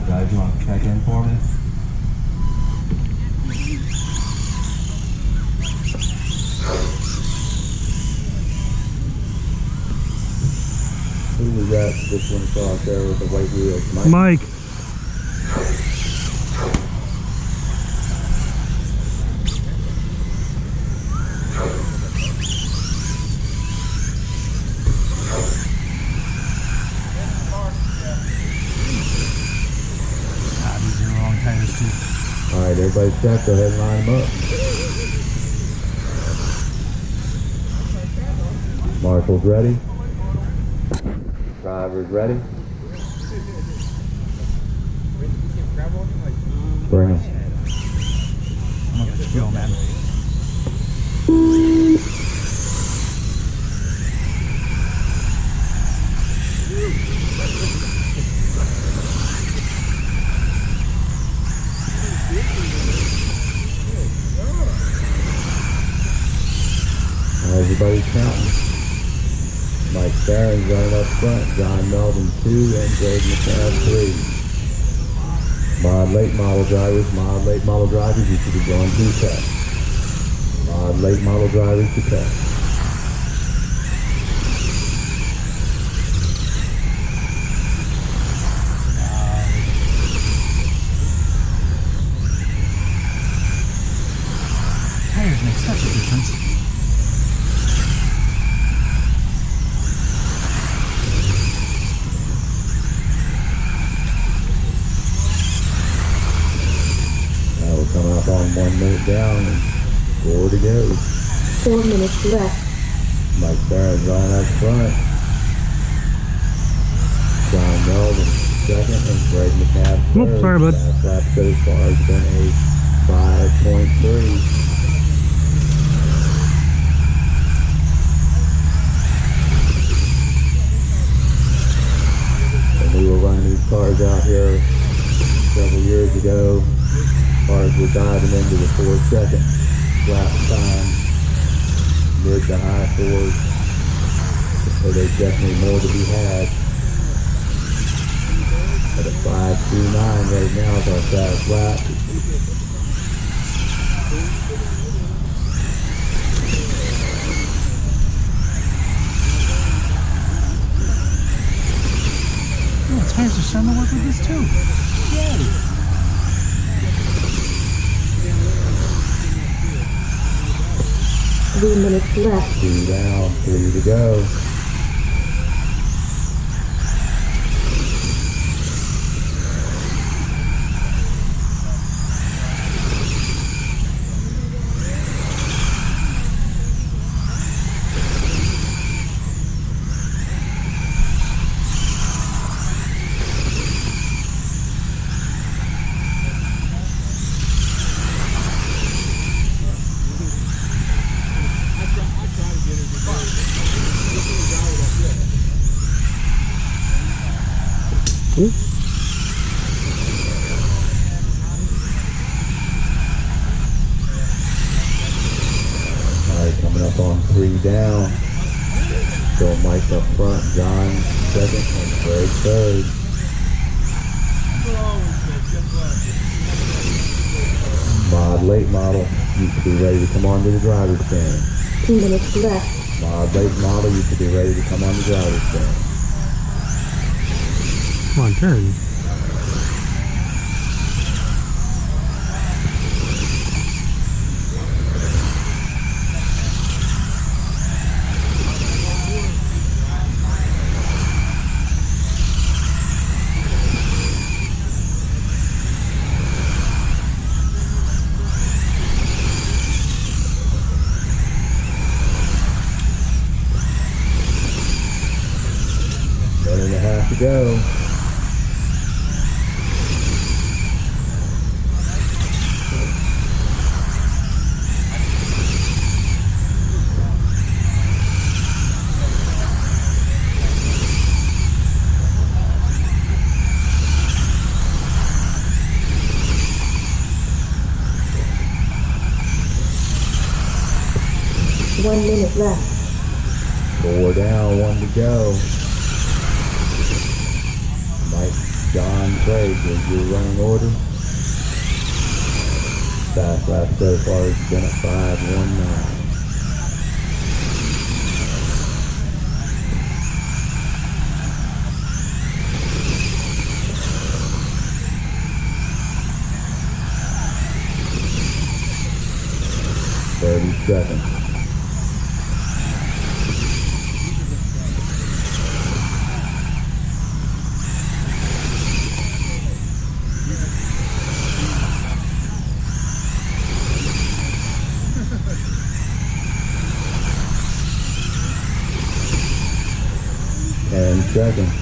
Guys, you want to check in for me? Who was that? This one across there with the white wheels? Mike. Alright, everybody set, go ahead and line them up. Marshall's ready. Driver's ready. Bring them. I'm gonna chill, man. Everybody's counting. Mike Barron's running up front, John Melvin 2, and Greg McCabe 3. Late model drivers, you should be going to test. Late model drivers to test. Tires make such a difference. Coming up on 1 minute down and 4 to go. 4 minutes left. Mike Barron's running up front. John Melvin second and Greg McCabe third. Oops, sorry, bud. Fast lap so far has been a 5.3. And we were running these cars out here several years ago. Cars were diving into the 4-second lap time, mid to high 4s, so there's definitely more to be had. At a 5.29 right now is our fast lap. Oh, tires are starting to work with this too. Yeah. 3 minutes left. 2 down, 3 to go. Alright, coming up on 3 down. So Mike up front, John second, and Greg third. Late model, you should be ready to come on to the driver's stand. 2 minutes left. Late model, you should be ready to come on the driver's stand. Come on, turn. To go. minutes left. 4 down, 1 to go. Mike, John, Craig is your running order. Fast lap so far has been at 5:19. Seconds. Seconds.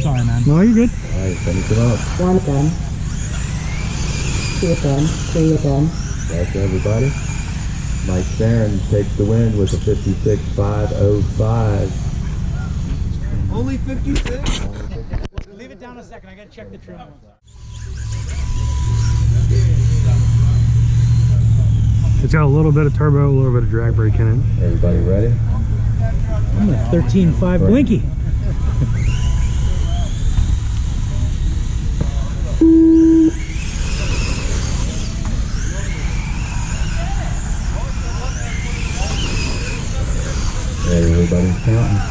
Sorry, man. No, you're good. All right, finish it up. 1 done. 2 done. 3 done. That's everybody. Mike Barron takes the win with a 56.505. Only 56? Leave it down a second. I gotta check the trim. It's got a little bit of turbo, a little bit of drag brake in it. Everybody ready? I'm at 13.5 blinky. Everybody's counting.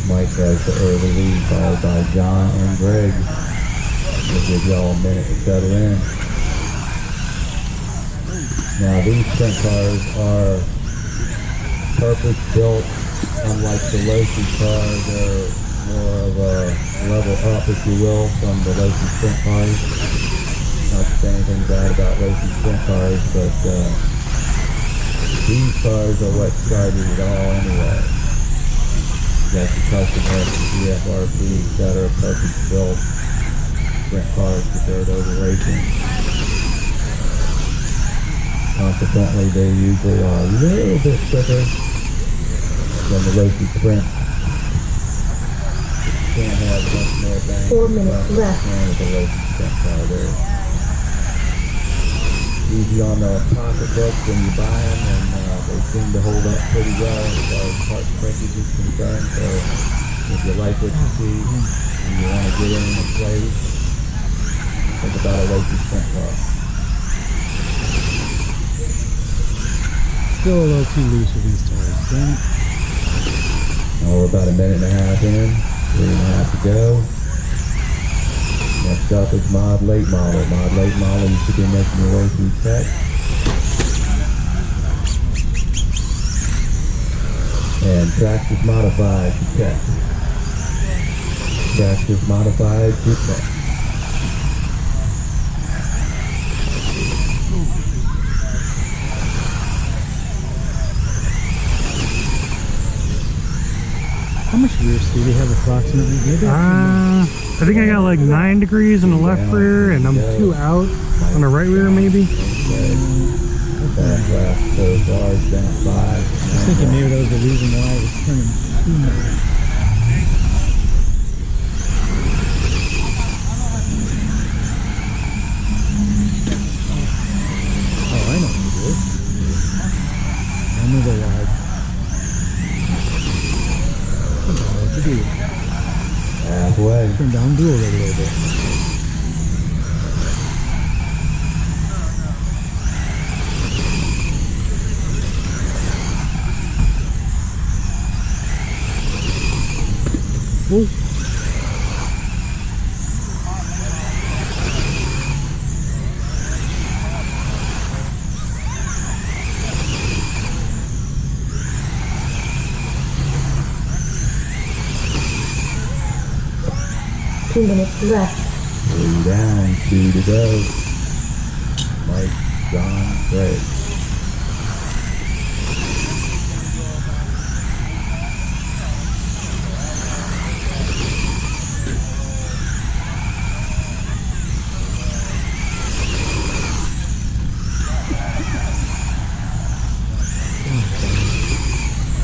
Mike has the early lead, followed by John and Greg. We'll give y'all a minute to settle in. Now these sprint cars are purpose-built, unlike the Losi car. They're more of a level up, if you will, from the Losi sprint cars. Not to say anything bad about Losi sprint cars, but these cars are what started it all anyway. You got the custom GFRP, etc., purpose-built sprint cars prepared over racing. Consequently, they usually are a little bit quicker than the Losi Sprint. Can't have much more bang 4 minutes left. with the Losi Sprint car. They're easy on the pocketbooks when you buy them, and they seem to hold up pretty well as far as part breakage is concerned. So if you like what you see and you want to get in and play, think about a Losi Sprint car. Still a little too loose with these tires, damn it. Now we're about a minute and a half in, 3.5 to go. Next up is Mod Late Model. Mod Late Model, you should be making your way through tech. And Traxxas Modified to tech. Traxxas Modified to tech. How much rear speed do you have approximately? Maybe I think I got like 9 degrees in the left rear, and I'm 2 out on the right rear, maybe. Back left so far, it's been at 5. I was thinking maybe that was the reason why I was turning too much. Oh, I know what to do. I'm gonna go wide. I don't know what to do. Halfway. Turn down dual a little bit. Whoa. Two minutes left. 3 down, 2 to go. Mike, John, Greg.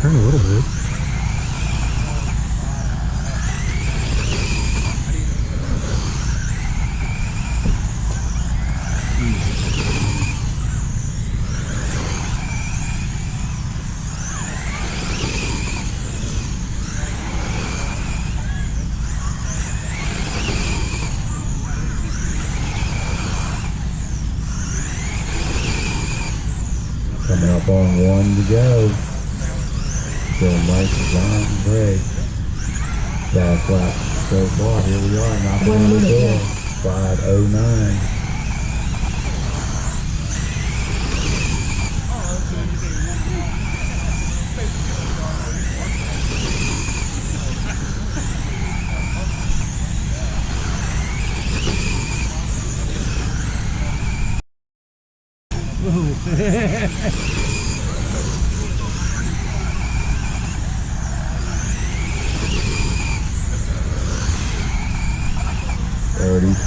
Turn a little bit. up on 1 to go. Still Mike, John, Greg. Fast lap so far. Here we are, knocking on the door. 5:09.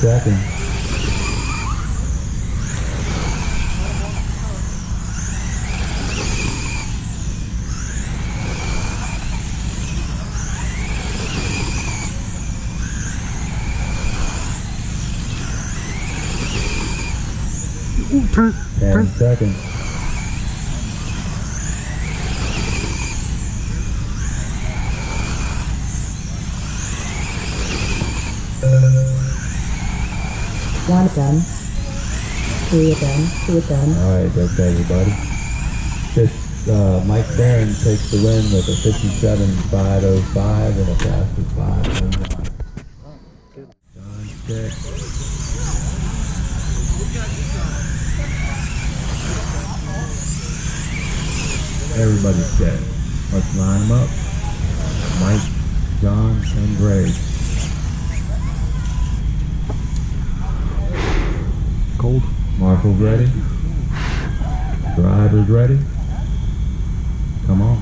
Seconds. Ooh, turn. 10 seconds. One done. 3 done. 2 done. Alright, that's everybody. Mike Barron takes the win with a 57.505 and a fastest 5:01. John check. Everybody's set. Let's line them up. Mike, John, and Greg. Cold. Marshall's ready. Driver's ready. Come on.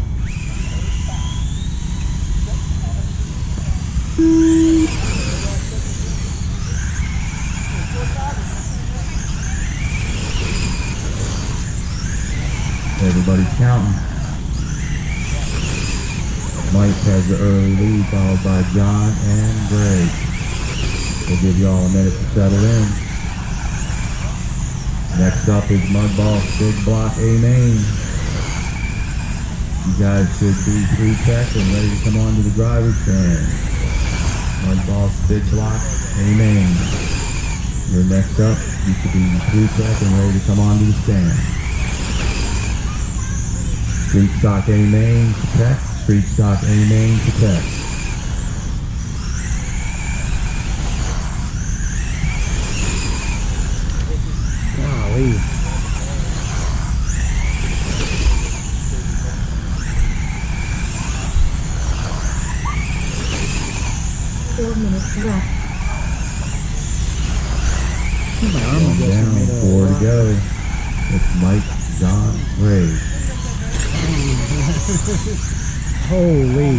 Everybody's counting. Mike has the early lead, followed by John and Greg. We'll give you all a minute to settle in. Next up is Mudboss Big Block A-Main. You guys should be pre-checked and ready to come on to the driver's stand. Mudboss Big Block A-Main. You're next up. You should be pre-checked and ready to come on to the stand. Street Stock A-Main, protect. Street Stock A-Main, protect. Golly. Down, 4 to go. It's Mike, John, Ray. Holy.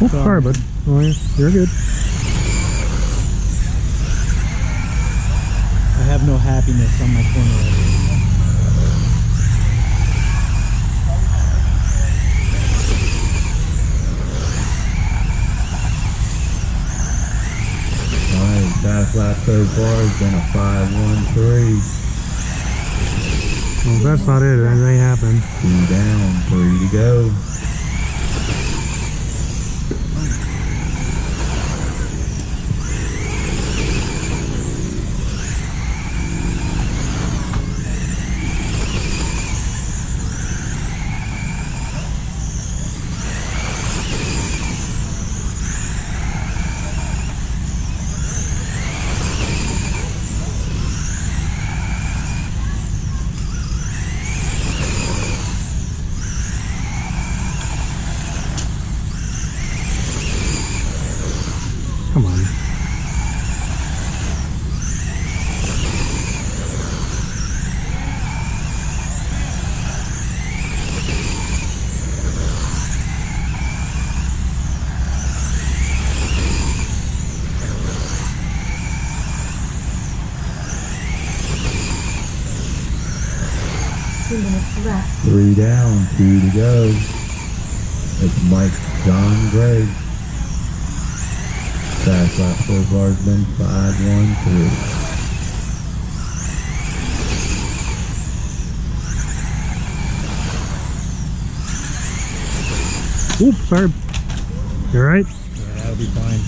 Oh, sorry, bud. Oh, you're good. I have no happiness on my corner right now. Alright, fast lap so far has been a 5:13. Well, that's not it. That ain't happened. 2 down, 3 to go. Come on. Left. 3 down, 2 to go. It's Mike, John, Greg. Fast lap so far has been 5:13. Oops, sorry. You alright? Yeah, that'll be fine.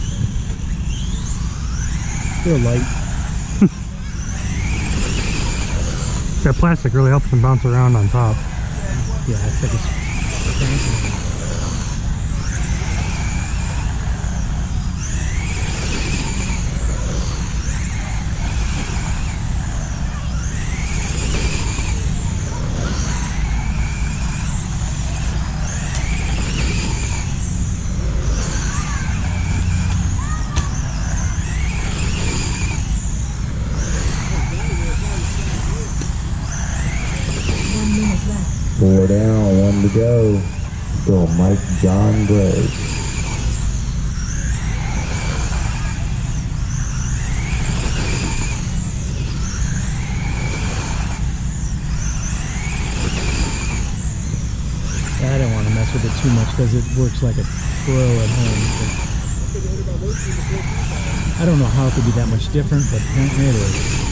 Feel light. That plastic really helps them bounce around on top. Yeah, it's like it's. Four down, one to go. Still Mike John Gray. I don't want to mess with it too much because it works like a pro at home. But I don't know how it could be that much different, but apparently it is.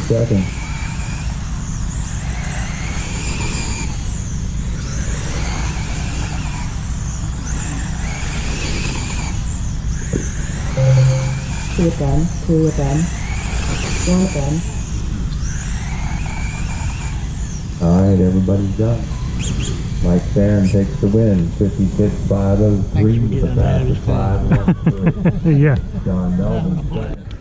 Seconds. Two again, two again, one again. Alright, everybody's done. Mike Barron takes the win, 56.503 with a fastest 5:13. Yeah. John Melvin second.